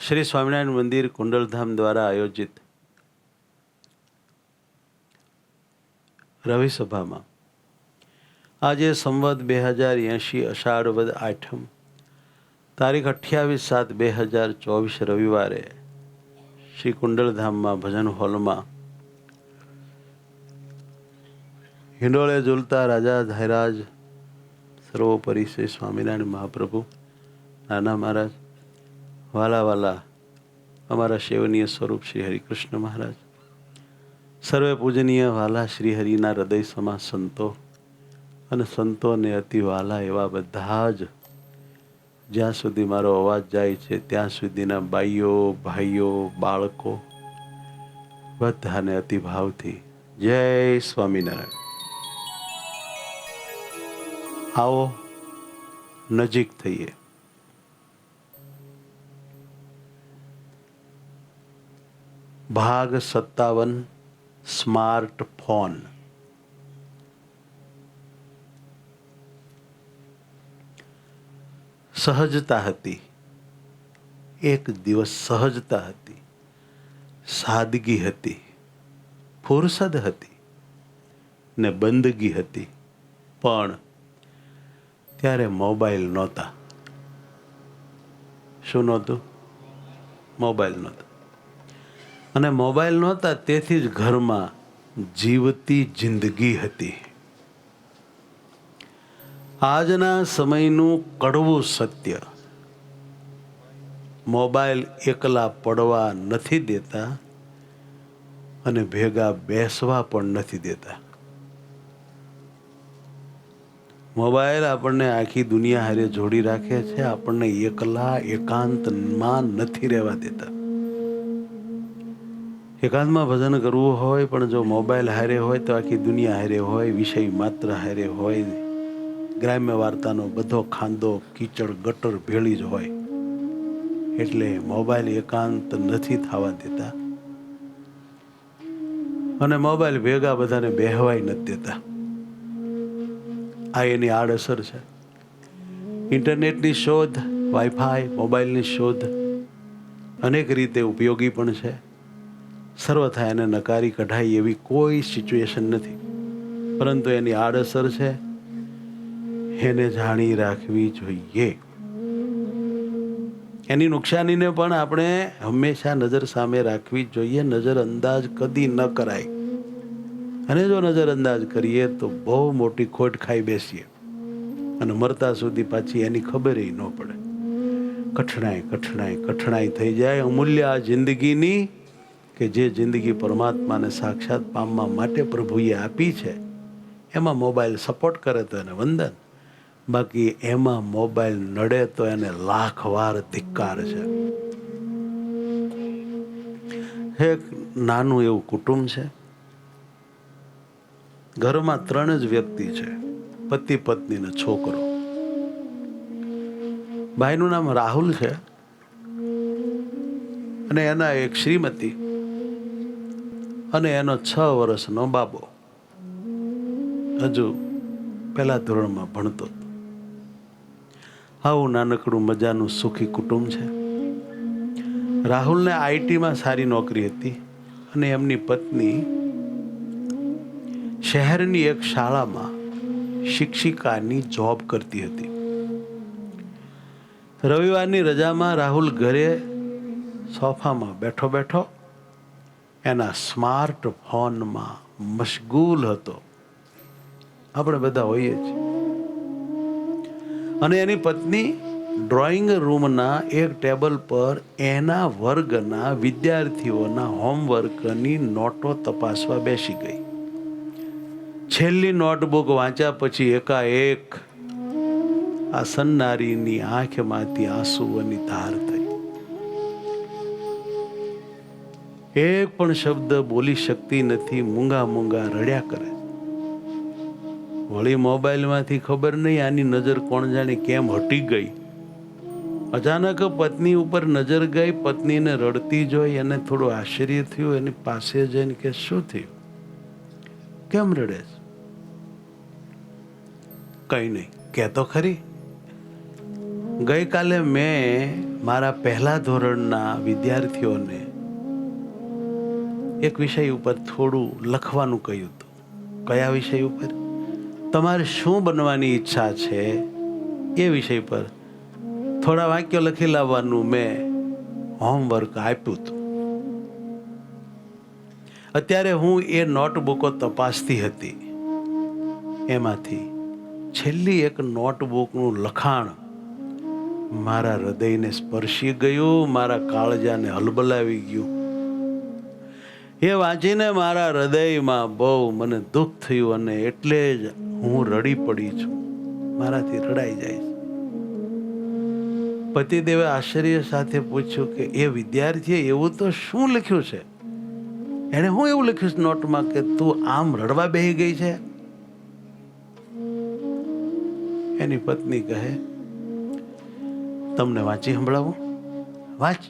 શ્રી સ્વામિનારાયણ મંદિર કુંડલધામ દ્વારા આયોજિત રવિ સભામાં આજે સંવત 2080 અષાઢ વદ આઠમ તારીખ 28/7/2024 રવિવારે શ્રી કુંડલધામમાં ભજન હોલમાં હિંડોળે ઝૂલતા રાજા ધૈરાજ સર્વોપરી શ્રી સ્વામિનારાયણ મહાપ્રભુ નાના મહારાજ, વાલા વાલા અમારા સેવનીય સ્વરૂપ શ્રી હરિકૃષ્ણ મહારાજ, સર્વે પૂજનીય વાલા શ્રી હરિના હૃદય સમા સંતો અને સંતોને અતિ વાલા એવા બધા જ જ્યાં સુધી મારો અવાજ જાય છે ત્યાં સુધીના બાઈઓ, ભાઈઓ, બાળકો બધાને અતિ ભાવથી જય સ્વામિનારાયણ. આવો નજીક થઈએ. ભાગ 57 સ્માર્ટફોન. સહજતા હતી. એક દિવસ સહજતા હતી, સાદગી હતી, ફુરસદ હતી ને બંદગી હતી. પણ ત્યારે મોબાઈલ નહોતા. શું નહોતું? મોબાઈલ નહોતા. અને મોબાઈલ નહોતા તેથી જ ઘરમાં જીવતી જિંદગી હતી. આજના સમયનું કડવું સત્ય, મોબાઈલ એકલા પડવા નથી દેતા અને ભેગા બેસવા પણ નથી દેતા. મોબાઈલ આપણને આખી દુનિયા હારે જોડી રાખે છે, આપણને એકલા એકાંતમાં નથી રહેવા દેતા. એકાંતમાં ભજન કરવું હોય પણ જો મોબાઈલ હારે હોય તો આખી દુનિયા હારે હોય, વિષય માત્ર હારે હોય, ગ્રામ્ય વાર્તાનો બધો ખાંદો કીચડ ગટર ભેળી જ હોય. એટલે મોબાઈલ એકાંત નથી થવા દેતા અને મોબાઈલ ભેગા બધાને બેહવાય નથી દેતા. આ એની આડઅસર છે. ઇન્ટરનેટની શોધ, વાઈફાઈ, મોબાઈલની શોધ અનેક રીતે ઉપયોગી પણ છે. સર્વથા એને નકારી કઢાય એવી કોઈ સિચ્યુએશન નથી, પરંતુ એની આડઅસર છે, એને જાણી રાખવી જોઈએ. એની નુકસાનીને પણ આપણે હંમેશા નજર સામે રાખવી જોઈએ. નજર અંદાજ કદી ન કરાય. અને જો નજર અંદાજ કરીએ તો બહુ મોટી ખોટ ખાઈ બેસીએ અને મરતા સુધી પાછી એની ખબર ન પડે. કઠણાઈ થઈ જાય. અમૂલ્ય આ જિંદગીની કે જે જિંદગી પરમાત્માને સાક્ષાત પામવા માટે પ્રભુએ આપી છે, એમાં મોબાઈલ સપોર્ટ કરે તો એને વંદન, બાકી એમાં મોબાઈલ નડે તો એને લાખ વાર ધિક્કાર છે. એક નાનું એવું કુટુંબ છે. ઘરમાં 3 જ વ્યક્તિ છે, પતિ, પત્ની ને છોકરો. ભાઈનું નામ રાહુલ છે અને એના એક શ્રીમતી અને એનો 6 વર્ષનો બાબો હજુ પહેલા ધોરણમાં ભણતો હતો. આવું નાનકડું મજાનું સુખી કુટુંબ છે. રાહુલને આઈટીમાં સારી નોકરી હતી અને એમની પત્ની શહેરની એક શાળામાં શિક્ષિકાની જોબ કરતી હતી. રવિવારની રજામાં રાહુલ ઘરે સોફામાં બેઠો બેઠો એના સ્માર્ટફોનમાં મશગુલ હતો. આપણે બધા હોઈએ છીએ. અને એની પત્ની ડ્રોઈંગ રૂમના એક ટેબલ પર એના વર્ગના વિદ્યાર્થીઓના હોમવર્કની નોટો તપાસવા બેસી ગઈ. છેલ્લી નોટબુક વાંચ્યા પછી એકાએક આ સન્નારીની આંખમાંથી આંસુઓની ધાર થઈ. એક પણ શબ્દ બોલી શકતી નથી, મૂંગા મૂંગા રડ્યા કરે. વળી મોબાઈલમાંથી ખબર નહીં આની નજર કોણ જાણે કેમ હટી ગઈ. અચાનક પત્ની ઉપર નજર ગઈ. પત્નીને રડતી જોઈ એને થોડું આશ્ચર્ય થયું. એની પાસે જઈને કે શું થયું, કેમ રડે છે? કઈ નહીં, કહેતો ખરી. ગઈકાલે મેં મારા પહેલા ધોરણના વિદ્યાર્થીઓને એક વિષય ઉપર થોડું લખવાનું કહ્યું હતું. કયા વિષય ઉપર? તમારે શું બનવાની ઈચ્છા છે એ વિષય પર થોડા વાક્યો લખી લાવવાનું મેં હોમવર્ક આપ્યું હતું. અત્યારે હું એ નોટબુકો તપાસતી હતી. એમાંથી છેલ્લી એક નોટબુકનું લખાણ મારા હૃદયને સ્પર્શી ગયું, મારા કાળજાને હલબલાવી ગયું. એ વાંચીને મારા હૃદયમાં બહુ મને દુઃખ થયું અને એટલે જ હું રડી પડી છું. મારાથી રડાઈ જાય છે. પતિદેવે આશ્ચર્ય સાથે પૂછ્યું કે એ વિદ્યાર્થીએ એવું તો શું લખ્યું છે? એણે હું એવું લખ્યું છે નોટમાં કે તું આમ રડવા બેહી ગઈ છે? એની પત્ની કહે, તમને વાંચી સંભળાવું? વાંચ.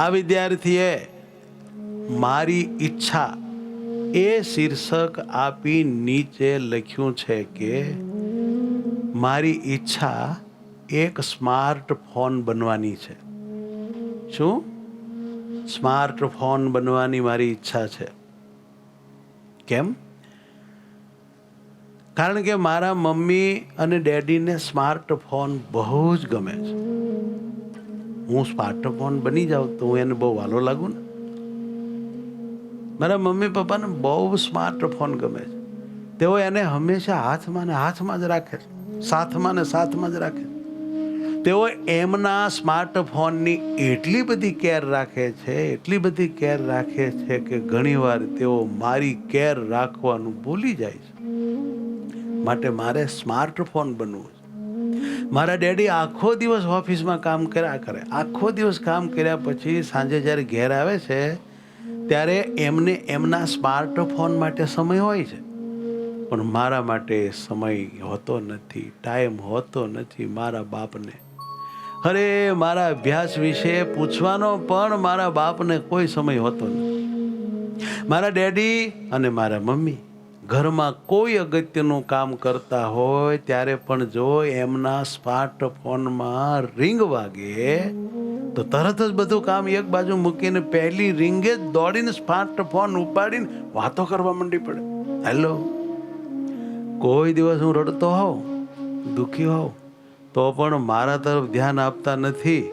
આ વિદ્યાર્થીએ મારી ઈચ્છા એ શીર્ષક આપી નીચે લખ્યું છે કે મારી ઈચ્છા એક સ્માર્ટફોન બનવાની છે. શું? સ્માર્ટફોન બનવાની મારી ઈચ્છા છે. કેમ? કારણ કે મારા મમ્મી અને ડેડીને સ્માર્ટફોન બહુ જ ગમે છે. હું સ્માર્ટફોન બની જાઉં તો હું એને બહુ વાલો લાગુ ને. મારા મમ્મી પપ્પાને બહુ સ્માર્ટફોન ગમે છે. તેઓ એને હંમેશા હાથમાં ને હાથમાં જ રાખે છે, સાથમાં ને સાથમાં જ રાખે. તેઓ એમના સ્માર્ટફોનની એટલી બધી કેર રાખે છે, એટલી બધી કેર રાખે છે કે ઘણીવાર તેઓ મારી કેર રાખવાનું ભૂલી જાય છે. માટે મારે સ્માર્ટફોન બનવું છે. મારા ડેડી આખો દિવસ ઓફિસમાં કામ કર્યા કરે. આખો દિવસ કામ કર્યા પછી સાંજે જ્યારે ઘેર આવે છે ત્યારે એમને એમના સ્માર્ટફોન માટે સમય હોય છે, પણ મારા માટે સમય હોતો નથી, ટાઈમ હોતો નથી. મારા બાપને, અરે મારા અભ્યાસ વિશે પૂછવાનો પણ મારા બાપને કોઈ સમય હોતો નથી. મારા ડેડી અને મારા મમ્મી ઘરમાં કોઈ અગત્યનું કામ કરતા હોય ત્યારે પણ જો એમના સ્માર્ટફોનમાં રિંગ વાગે તો તરત જ બધું કામ એક બાજુ મૂકીને પહેલી રિંગે જ દોડીને સ્માર્ટફોન ઉપાડીને વાતો કરવા માંડી પડે. હેલો. કોઈ દિવસ હું રડતો હોઉં, દુઃખી હોઉં તો પણ મારા તરફ ધ્યાન આપતા નથી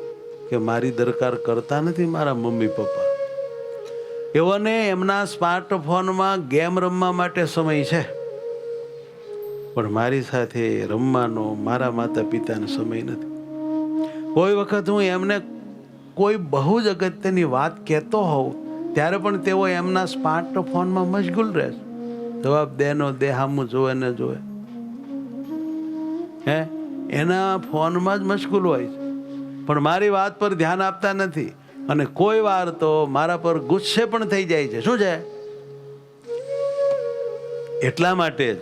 કે મારી દરકાર કરતા નથી મારા મમ્મી પપ્પા. એઓને એમના સ્માર્ટફોનમાં ગેમ રમવા માટે સમય છે, પણ મારી સાથે રમવાનો મારા માતા પિતાને સમય નથી. કોઈ વખત હું એમને કોઈ બહુ જ અગત્યની વાત કહેતો હોઉં ત્યારે પણ તેઓ એમના સ્માર્ટફોનમાં મશગુલ રહે છે. જવાબ દેનો દે, હામું જોવે ને જોવે, હે એના ફોનમાં જ મશગુલ હોય છે, પણ મારી વાત પર ધ્યાન આપતા નથી. અને કોઈ વાર તો મારા પર ગુસ્સે પણ થઈ જાય છે. શું છે? એટલા માટે જ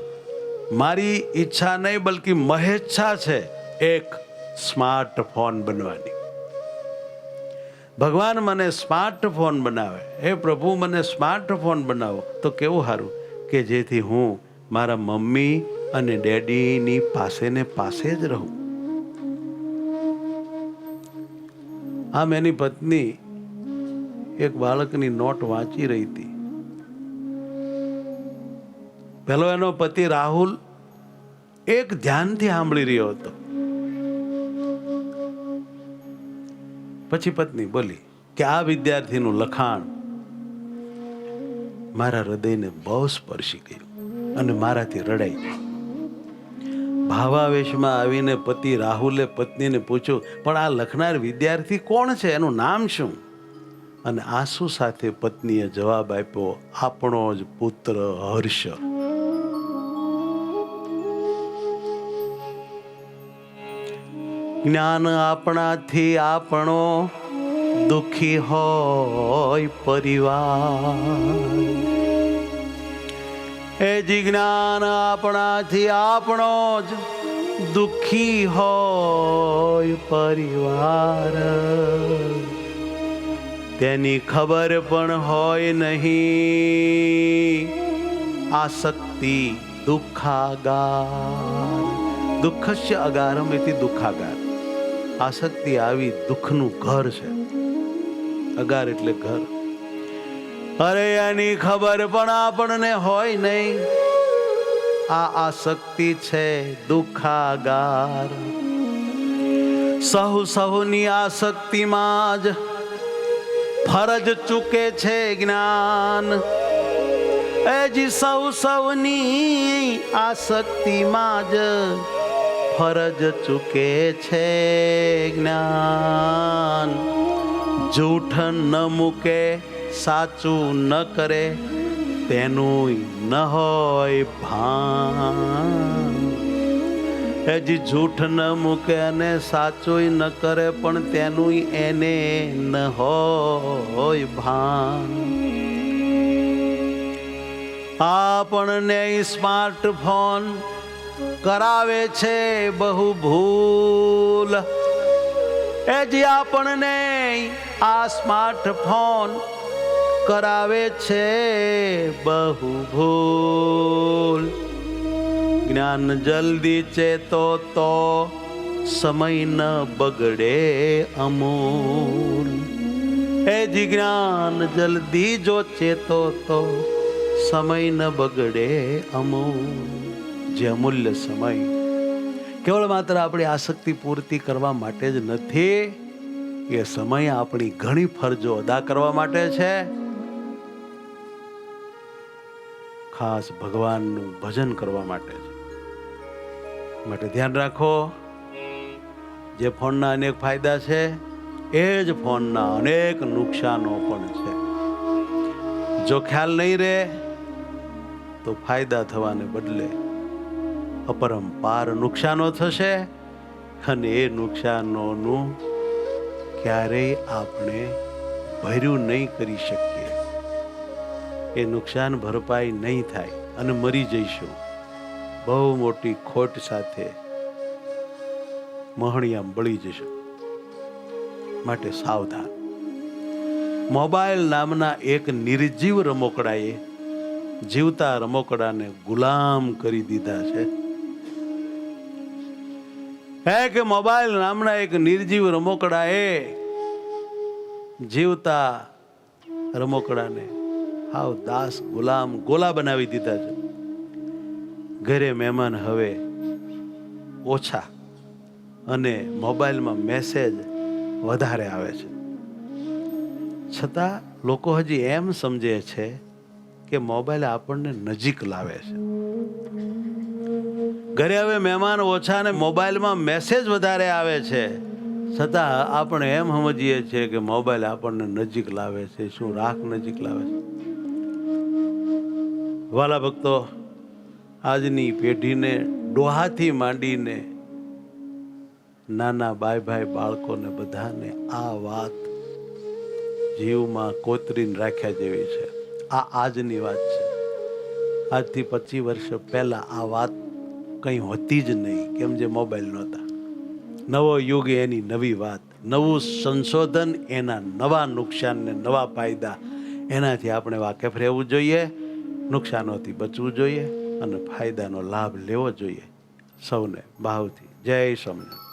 મારી ઈચ્છા નહીં બલ્કિ મહેચ્છા છે એક સ્માર્ટફોન બનવાની. ભગવાન મને સ્માર્ટફોન બનાવે. હે પ્રભુ, મને સ્માર્ટફોન બનાવો તો કેવું સારું કે જેથી હું મારા મમ્મી અને ડેડીની પાસે ને પાસે જ રહું. આમ એની પત્ની એક બાળકની નોટ વાંચી રહી હતી. પેલો એનો પતિ રાહુલ એક ધ્યાનથી સાંભળી રહ્યો હતો. પછી પત્ની બોલી કે આ વિદ્યાર્થીનું લખાણ મારા હૃદયને બહુ સ્પર્શી ગયું અને મારાથી રડાઈ ગયું. ભાવાવેશમાં આવીને પતિ રાહુલે પત્નીને પૂછ્યું, પણ આ લખનાર વિદ્યાર્થી કોણ છે? એનું નામ શું? અને આંસુ સાથે પત્નીએ જવાબ આપ્યો, આપણો જ પુત્ર હર્ષ. જ્ઞાન આપણાથી આપણો દુઃખી હોય પરિવાર. એ જ્ઞાન આપણાથી આપણો જ દુઃખી હોય પરિવાર. તેની ખબર પણ હોય નહીં આસક્તિ દુઃખાગાર. દુઃખસ્ય અગારમ એથી દુઃખાગાર. આસક્તિ આવી દુઃખનું ઘર છે. અગાર એટલે ઘર. અરે એની ખબર પણ આપણને હોય નહીં. આ આસક્તિ છે દુઃખાગાર. સહુની આસક્તિમાં જ ફરજ ચૂકે છે જ્ઞાન. એજી સૌની આસક્તિમાં જ ફરજ ચૂકે છે જ્ઞાન. જૂઠ ન મૂકે સાચું ન કરે તેનું ન હોય ભાન. હજી જૂઠ ન મૂકે અને સાચું ન કરે પણ તેનું એને ન હોય ભાન. આપણને સ્માર્ટફોન કરાવે છે બહુ ભૂલ. હજી આપણને આ સ્માર્ટફોન કરાવે છે બહુ ભૂલ. જ્ઞાન જલ્દી ચેતો તો સમય ન બગડે અમૂલ. એ જ જ્ઞાન જલ્દી જો ચેતો તો સમય ન બગડે અમૂલ. જે અમૂલ્ય સમય કેવળ માત્ર આપણી આસક્તિ પૂર્તિ કરવા માટે જ નથી. એ સમય આપણી ઘણી ફરજો અદા કરવા માટે છે. ખાસ ભગવાનનું ભજન કરવા માટે છે. માટે ધ્યાન રાખો, જે ફોનના અનેક ફાયદા છે એ જ ફોનના અનેક નુકસાનો પણ છે. જો ખ્યાલ નહીં રહે તો ફાયદા થવાને બદલે અપરંપાર નુકસાનો થશે અને એ નુકસાનોનું ક્યારેય આપણે ભર્યું નહીં કરી શકીએ. એ નુકસાન ભરપાઈ નહીં થાય અને મરી જઈશું બહુ મોટી ખોટ સાથે, મહણિયા બળી જશું. માટે સાવધાન. મોબાઈલ નામના એક નિર્જીવ રમકડાએ જીવતા રમકડાને ગુલામ કરી દીધા છે. કે મોબાઈલ નામના એક નિર્જીવ રમકડાએ જીવતા રમકડાને હાવ દાસ ગુલામ ગોલા બનાવી દીધા છે. ઘરે મહેમાન હવે ઓછા અને મોબાઈલમાં મેસેજ વધારે આવે છે. છતાં લોકો હજી એમ સમજે છે કે મોબાઈલ આપણને નજીક લાવે છે. ઘરે હવે મહેમાન ઓછા અને મોબાઈલમાં મેસેજ વધારે આવે છે, છતાં આપણે એમ સમજીએ છીએ કે મોબાઈલ આપણને નજીક લાવે છે. શું રાખ નજીક લાવે છે? વાલા ભક્તો, આજની પેઢીને ડોહાથી માંડીને નાના ભાઈ બાળકોને બધાને આ વાત જીવમાં કોતરીને રાખ્યા જેવી છે. આ આજની વાત છે. આજથી 25 વર્ષ પહેલા આ વાત કંઈ હોતી જ નહીં. કેમ? જે મોબાઈલ નહોતા. નવો યુગ એની નવી વાત, નવું સંશોધન એના નવા નુકસાન ને નવા ફાયદા. એનાથી આપણે વાકેફ રહેવું જોઈએ, નુકસાનોથી બચવું જોઈએ અને ફાયદાનો લાભ લેવો જોઈએ. સૌને ભાવથી જય સ્વામિનારાયણ.